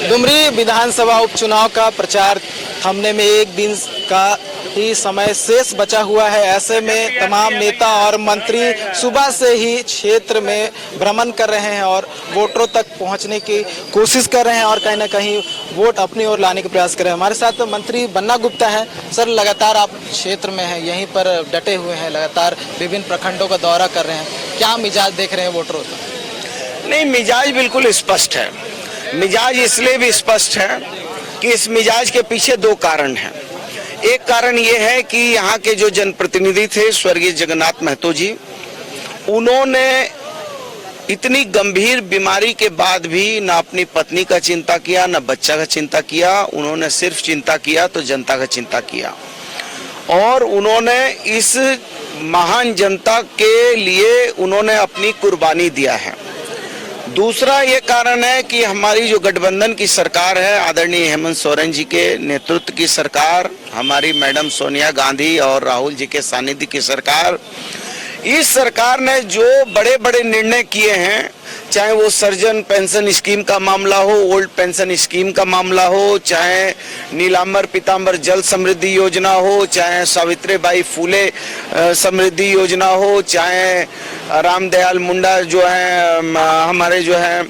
डुमरी विधानसभा उपचुनाव का प्रचार थमने में एक दिन का ही समय शेष बचा हुआ है। ऐसे में तमाम नेता और मंत्री सुबह से ही क्षेत्र में भ्रमण कर रहे हैं और वोटरों तक पहुंचने की कोशिश कर रहे हैं और कहीं ना कहीं वोट अपनी ओर लाने का प्रयास कर रहे हैं। हमारे साथ मंत्री बन्ना गुप्ता हैं। सर, लगातार आप क्षेत्र में हैं, यहीं पर डटे हुए हैं, लगातार विभिन्न प्रखंडों का दौरा कर रहे हैं, क्या मिजाज देख रहे हैं वोटरों का? नहीं, मिजाज बिल्कुल स्पष्ट है। मिजाज इसलिए भी स्पष्ट है कि इस मिजाज के पीछे दो कारण हैं। एक कारण ये है कि यहाँ के जो जनप्रतिनिधि थे स्वर्गीय जगन्नाथ महतो जी, उन्होंने इतनी गंभीर बीमारी के बाद भी न अपनी पत्नी का चिंता किया, न बच्चा का चिंता किया। उन्होंने सिर्फ चिंता किया तो जनता का चिंता किया और उन्होंने इस महान जनता के लिए उन्होंने अपनी कुर्बानी दिया है। दूसरा ये कारण है कि हमारी जो गठबंधन की सरकार है, आदरणीय हेमंत सोरेन जी के नेतृत्व की सरकार, हमारी मैडम सोनिया गांधी और राहुल जी के सानिध्य की सरकार, इस सरकार ने जो बड़े बड़े निर्णय किए हैं, चाहे वो सर्जन पेंशन स्कीम का मामला हो, ओल्ड पेंशन स्कीम का मामला हो, चाहे नीलांबर पीतांबर जल समृद्धि योजना हो, चाहे सावित्रीबाई फूले समृद्धि योजना हो, चाहे रामदयाल मुंडा जो है हमारे जो है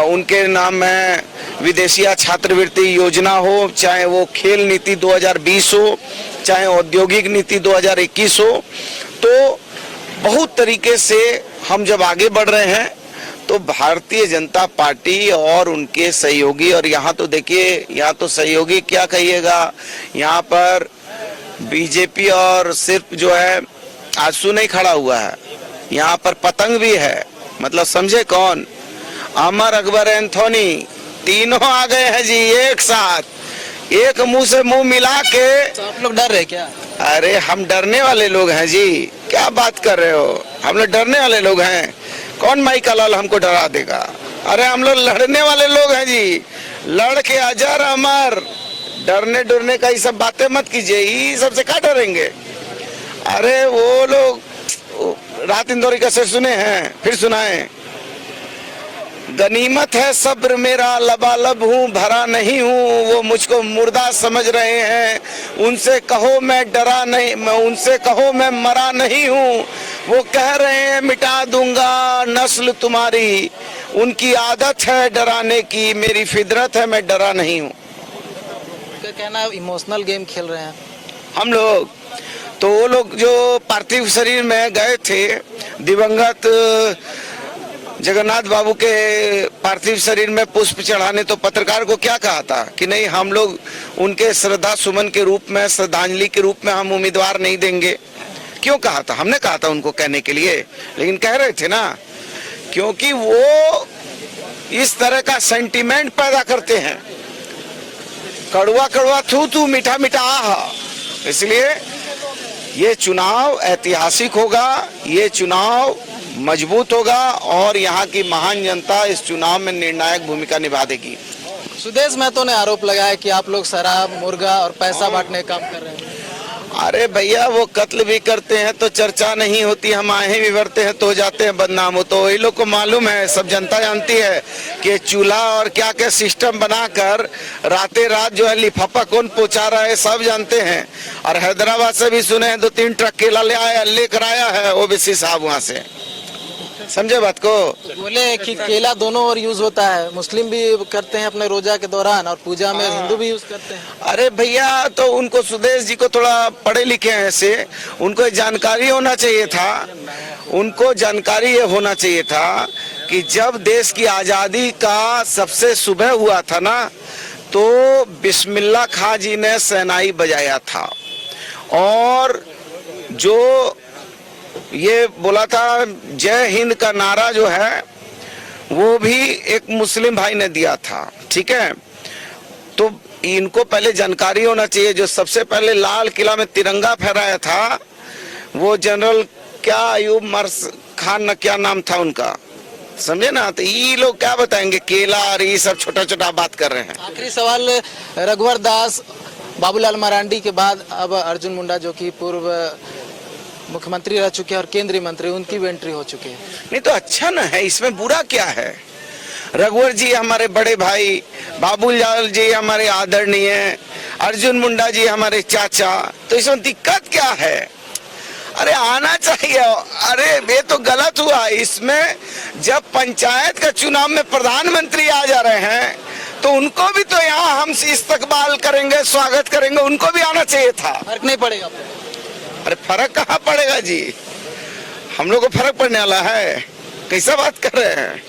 उनके नाम में विदेशिया छात्रवृत्ति योजना हो, चाहे वो खेल नीति 2020 हो, चाहे औद्योगिक नीति 2021 हो, तो बहुत तरीके से हम जब आगे बढ़ रहे हैं तो भारतीय जनता पार्टी और उनके सहयोगी, और यहाँ तो देखिए, यहाँ तो सहयोगी क्या कहिएगा, यहाँ पर बीजेपी और सिर्फ जो है आंसू नहीं खड़ा हुआ है, यहाँ पर पतंग भी है। मतलब समझे कौन? अमर, अकबर, एंथोनी तीनों आ गए हैं जी एक साथ, एक मुंह से मुंह मिला के। तो आप लोग डर रहे क्या? अरे हम डरने वाले लोग हैं जी, क्या बात कर रहे हो? हम लोग डरने वाले लोग हैं? कौन माई का लाल हमको डरा देगा? अरे हम लोग लड़ने वाले लोग हैं जी, लड़ के अजर अमर। डरने डरने का ये सब बातें मत कीजिए, ये सबसे क्या डरेंगे? अरे वो लोग रात इंदौरी कैसे सुने हैं, फिर सुनाए। गनीमत है सब्र मेरा, लबालब हूँ भरा नहीं हूँ, वो मुझको मुर्दा समझ रहे हैं, उनसे कहो मैं डरा नहीं, मैं उनसे कहो मैं मरा नहीं हूँ, वो कह रहे हैं मिटा दूंगा नस्ल तुम्हारी, उनकी आदत है डराने की, मेरी फितरत है मैं डरा नहीं हूँ। क्या कहना है, इमोशनल गेम खेल रहे हैं हम लोग? तो वो लोग जो पार्थिव शरीर में गए थे, दिवंगत जगन्नाथ बाबू के पार्थिव शरीर में पुष्प चढ़ाने, तो पत्रकार को क्या कहा था कि नहीं, हम लोग उनके श्रद्धा सुमन के रूप में, श्रद्धांजलि के रूप में हम उम्मीदवार नहीं देंगे। क्यों कहा था? हमने कहा था उनको कहने के लिए, लेकिन कह रहे थे ना, क्योंकि वो इस तरह का सेंटिमेंट पैदा करते हैं, कड़वा कड़वा थू थू, मीठा मीठा आहा। इसलिए ये चुनाव ऐतिहासिक होगा, ये चुनाव मजबूत होगा और यहाँ की महान जनता इस चुनाव में निर्णायक भूमिका निभा देगी। सुदेश महतो ने आरोप लगाया कि आप लोग शराब, मुर्गा और पैसा बांटने का काम कर रहे हैं। अरे भैया, वो कत्ल भी करते हैं तो चर्चा नहीं होती, हम आहें भी भरते हैं तो हो जाते हैं बदनाम। हो तो वही लोग को मालूम है, सब जनता जानती है कि चूल्हा और क्या क्या सिस्टम बनाकर रातें रात जो है लिफाफा कौन पहुंचा रहा है, सब जानते हैं। और हैदराबाद से भी सुने हैं 2-3 ट्रक केला लेकर आया है ओबीसी साहब वहाँ से, समझे बात को? बोले कि केला दोनों ओर यूज होता है, मुस्लिम भी करते हैं अपने रोजा के दौरान और पूजा में, हिंदू भी यूज करते हैं। अरे भैया, तो उनको, सुदेश जी को थोड़ा पढ़े लिखे हैं से, उनको जानकारी होना चाहिए था, उनको जानकारी ये होना चाहिए था कि जब देश की आजादी का सबसे सुबह हुआ था ना, तो बिस्मिल्लाह खां जी ने शहनाई बजाया था और जो ये बोला था जय हिंद का नारा जो है वो भी एक मुस्लिम भाई ने दिया था, ठीक है? तो इनको पहले जानकारी होना चाहिए। जो सबसे पहले लाल किला में तिरंगा फहराया था वो जनरल क्या अयूब मर्स खान न, क्या नाम था उनका, समझे ना? तो ये लोग क्या बताएंगे, केला और ये सब छोटा छोटा बात कर रहे हैं। आखिरी सवाल, रघुवर दास, बाबूलाल मरांडी के बाद अब अर्जुन मुंडा जो कि पूर्व मुख्यमंत्री रह चुके हैं और केंद्रीय मंत्री, उनकी भी एंट्री हो चुकी है। नहीं तो अच्छा ना है, इसमें बुरा क्या है? रघुवर जी हमारे बड़े भाई, बाबूलाल जी हमारे आदरणीय, अर्जुन मुंडा जी हमारे चाचा, तो इसमें दिक्कत क्या है? अरे आना चाहिए। अरे ये तो गलत हुआ। इसमें जब पंचायत का चुनाव में प्रधानमंत्री आ जा रहे हैं तो उनको भी तो यहाँ हम इस्तकबाल करेंगे, स्वागत करेंगे, उनको भी आना चाहिए था। फर्क नहीं पड़ेगा? अरे फर्क कहाँ पड़ेगा जी, हम लोग को फर्क पड़ने वाला है? कैसा बात कर रहे हैं?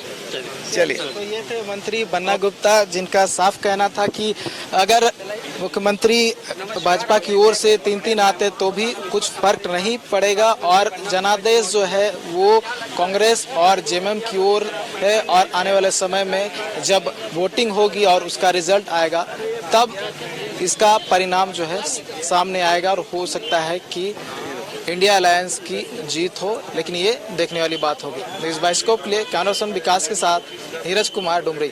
चलिए। तो ये थे मंत्री बन्ना गुप्ता, जिनका साफ कहना था कि अगर मुख्यमंत्री भाजपा की ओर से 3-3 आते तो भी कुछ फर्क नहीं पड़ेगा और जनादेश जो है वो कांग्रेस और जेएमएम की ओर है। और आने वाले समय में जब वोटिंग होगी और उसका रिजल्ट आएगा तब इसका परिणाम जो है सामने आएगा और हो सकता है कि इंडिया अलायंस की जीत हो, लेकिन ये देखने वाली बात होगी। न्यूज़ बाइस्कोप के लिए कैमरा पर्सन विकास के साथ नीरज कुमार डुमरी।